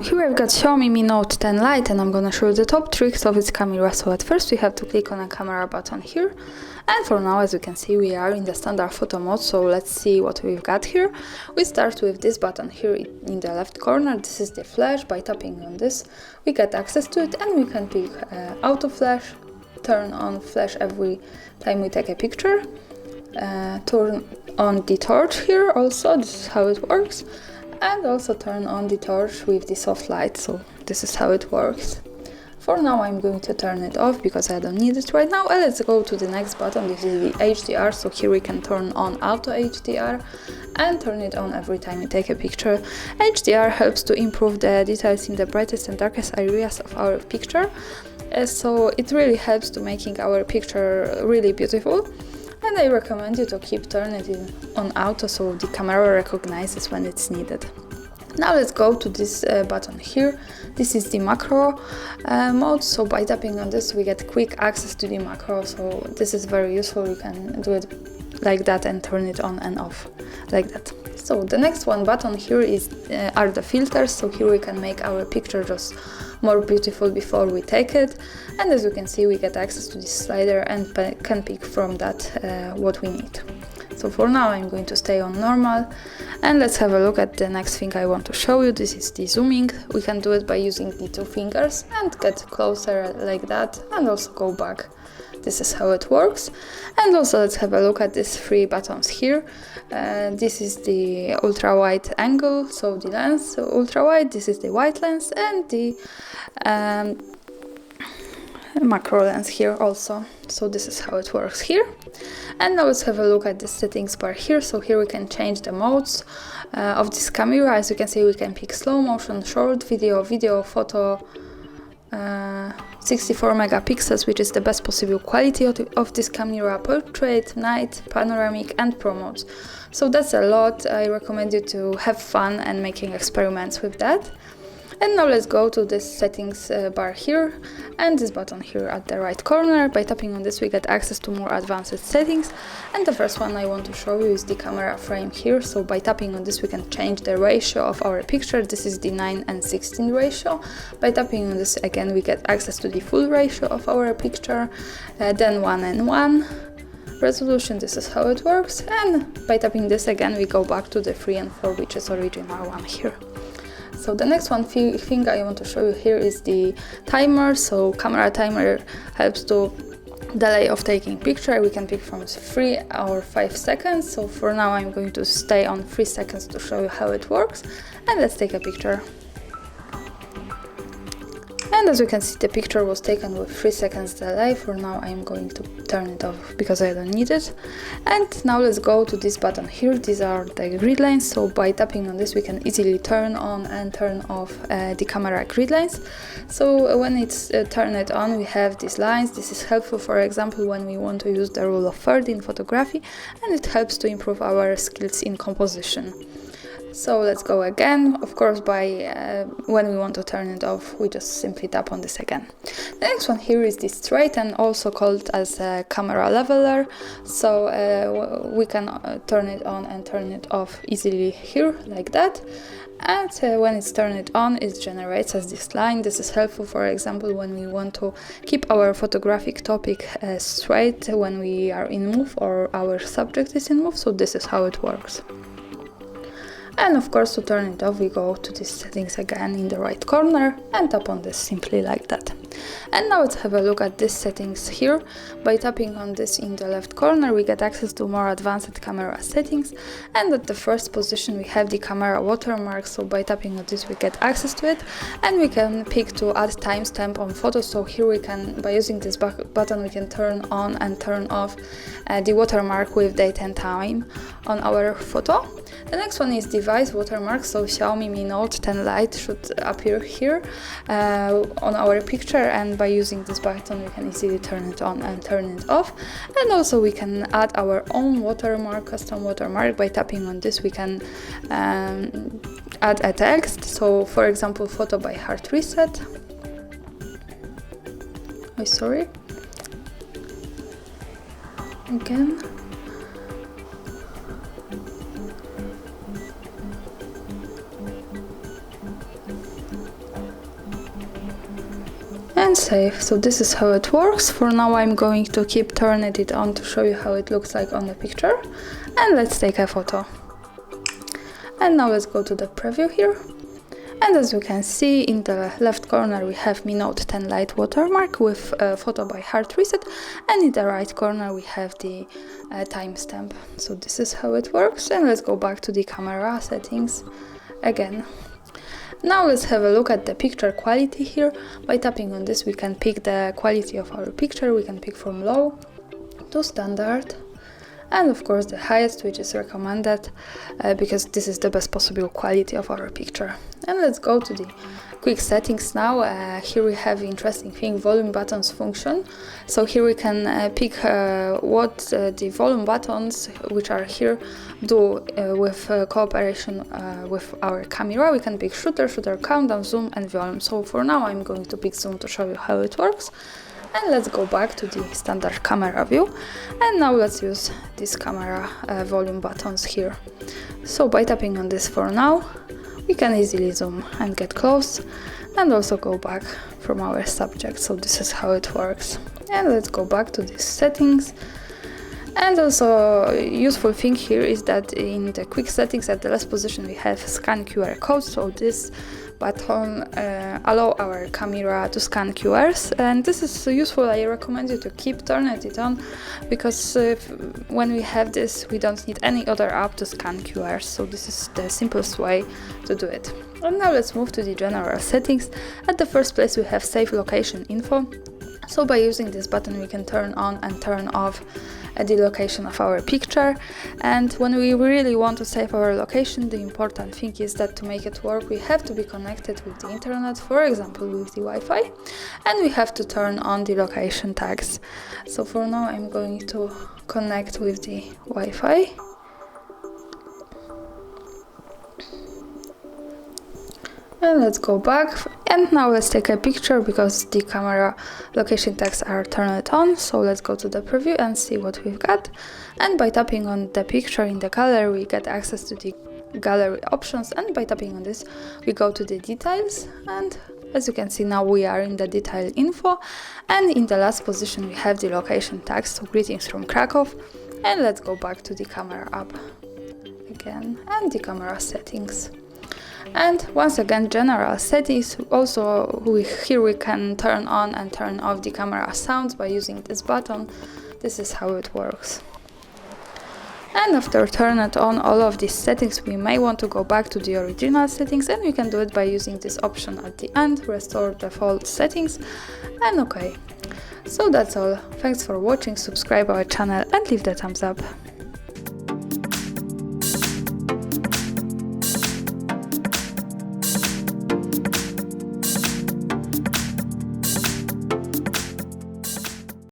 Here I've got Xiaomi Mi Note 10 Lite, and I'm gonna show you the top tricks of its camera. So at first we have to click on a camera button here, and for now, as you can see, we are in the standard photo mode. So let's see what we've got here. We start with this button here in the left corner. This is the flash. By tapping on this, we get access to it, and we can pick auto flash, turn on flash every time we take a picture, turn on the torch here also, this is how it works, and also turn on the torch with the soft light, so this is how it works. For now I'm going to turn it off because I don't need it right now, and let's go to the next button. This is the HDR, so here we can turn on auto HDR and turn it on every time we take a picture. HDR helps to improve the details in the brightest and darkest areas of our picture, so it really helps to making our picture really beautiful. And I recommend you to keep turning it on auto so the camera recognizes when it's needed. Now let's go to this button here. This is the macro mode, so by tapping on this we get quick access to the macro, so this is very useful. You can do it like that and turn it on and off like that. So the next one button here are the filters, so here we can make our picture just more beautiful before we take it, and as you can see we get access to this slider and can pick from that what we need. So for now I'm going to stay on normal, and let's have a look at the next thing I want to show you. This is the zooming. We can do it by using the two fingers and get closer like that, and also go back. This is how it works. And also let's have a look at these three buttons here. This is the ultra wide angle, so the lens, so ultra wide. This is the wide lens, and the macro lens here also. So this is how it works here. And now let's have a look at the settings bar here. So here we can change the modes of this camera. As you can see, we can pick slow motion, short video, photo, 64 megapixels, which is the best possible quality of this camera, portrait, night, panoramic, and pro modes. So that's a lot. I recommend you to have fun and making experiments with that. And now let's go to this settings bar here, and this button here at the right corner. By tapping on this we get access to more advanced settings, and the first one I want to show you is the camera frame here. So by tapping on this we can change the ratio of our picture. This is the 9:16 ratio. By tapping on this again we get access to the full ratio of our picture, then 1:1 resolution. This is how it works, and by tapping this again we go back to the 3:4, which is original one here. So the next one thing I want to show you here is the timer. So camera timer helps to delay of taking picture. We can pick from 3 or 5 seconds. So for now I'm going to stay on 3 seconds to show you how it works, and let's take a picture. And as you can see, the picture was taken with 3 seconds delay. For now I'm going to turn it off because I don't need it. And now let's go to this button here. These are the grid lines, so by tapping on this we can easily turn on and turn off the camera grid lines. So when it's turned on we have these lines. This is helpful, for example, when we want to use the rule of third in photography, and it helps to improve our skills in composition. So let's go again. Of course, when we want to turn it off, we just simply tap on this again. The next one here is the straight, and also called as a camera leveler. So we can turn it on and turn it off easily here, like that. And when it's turned on, it generates as this line. This is helpful, for example, when we want to keep our photographic topic straight when we are in move or our subject is in move. So this is how it works. And of course, to turn it off we go to these settings again in the right corner and tap on this simply like that. And now let's have a look at these settings here. By tapping on this in the left corner we get access to more advanced camera settings, and at the first position we have the camera watermark. So by tapping on this we get access to it, and we can pick to add timestamp on photos. So here we can, by using this button, we can turn on and turn off the watermark with date and time on our photo. The next one is device watermark, so Xiaomi Mi Note 10 Lite should appear here on our picture, and by using this button we can easily turn it on and turn it off. And also we can add our own watermark, custom watermark. By tapping on this we can add a text, so for example, photo by HardReset. Again. and save. So this is how it works. For now I'm going to keep turning it on to show you how it looks like on the picture, and let's take a photo. And now let's go to the preview here, and as you can see in the left corner we have Mi Note 10 Lite watermark with a photo by HardReset, and in the right corner we have the timestamp. So this is how it works, and let's go back to the camera settings again. Now let's have a look at the picture quality here. By tapping on this we can pick the quality of our picture. We can pick from low to standard, and of course the highest, which is recommended because this is the best possible quality of our picture. And let's go to the quick settings now. Here we have interesting thing, volume buttons function. So here we can pick what the volume buttons which are here do with cooperation with our camera. We can pick shutter, countdown, zoom and volume. So for now I'm going to pick zoom to show you how it works. And let's go back to the standard camera view, and now let's use this camera volume buttons here. So by tapping on this for now, we can easily zoom and get close, and also go back from our subject. So this is how it works. And let's go back to these settings. And also a useful thing here is that in the quick settings at the last position we have scan QR code. So this button allow our camera to scan QRs, and this is useful. I recommend you to keep turning it on, because when we have this we don't need any other app to scan QRs. So this is the simplest way to do it. And now let's move to the general settings. At the first place we have save location info. So by using this button we can turn on and turn off the location of our picture, and when we really want to save our location, the important thing is that to make it work we have to be connected with the internet, for example with the Wi-Fi, and we have to turn on the location tags. So for now I'm going to connect with the Wi-Fi. And let's go back, and now let's take a picture because the camera location tags are turned on. So let's go to the preview and see what we've got. And by tapping on the picture in the gallery we get access to the gallery options, and by tapping on this we go to the details, and as you can see now we are in the detail info, and in the last position we have the location tags. So greetings from Krakow, and let's go back to the camera app again and the camera settings. And once again general settings. Also here we can turn on and turn off the camera sounds by using this button. This is how it works. And after turning on all of these settings we may want to go back to the original settings, and we can do it by using this option at the end, restore default settings, and OK. So that's all. Thanks for watching, subscribe our channel and leave the thumbs up.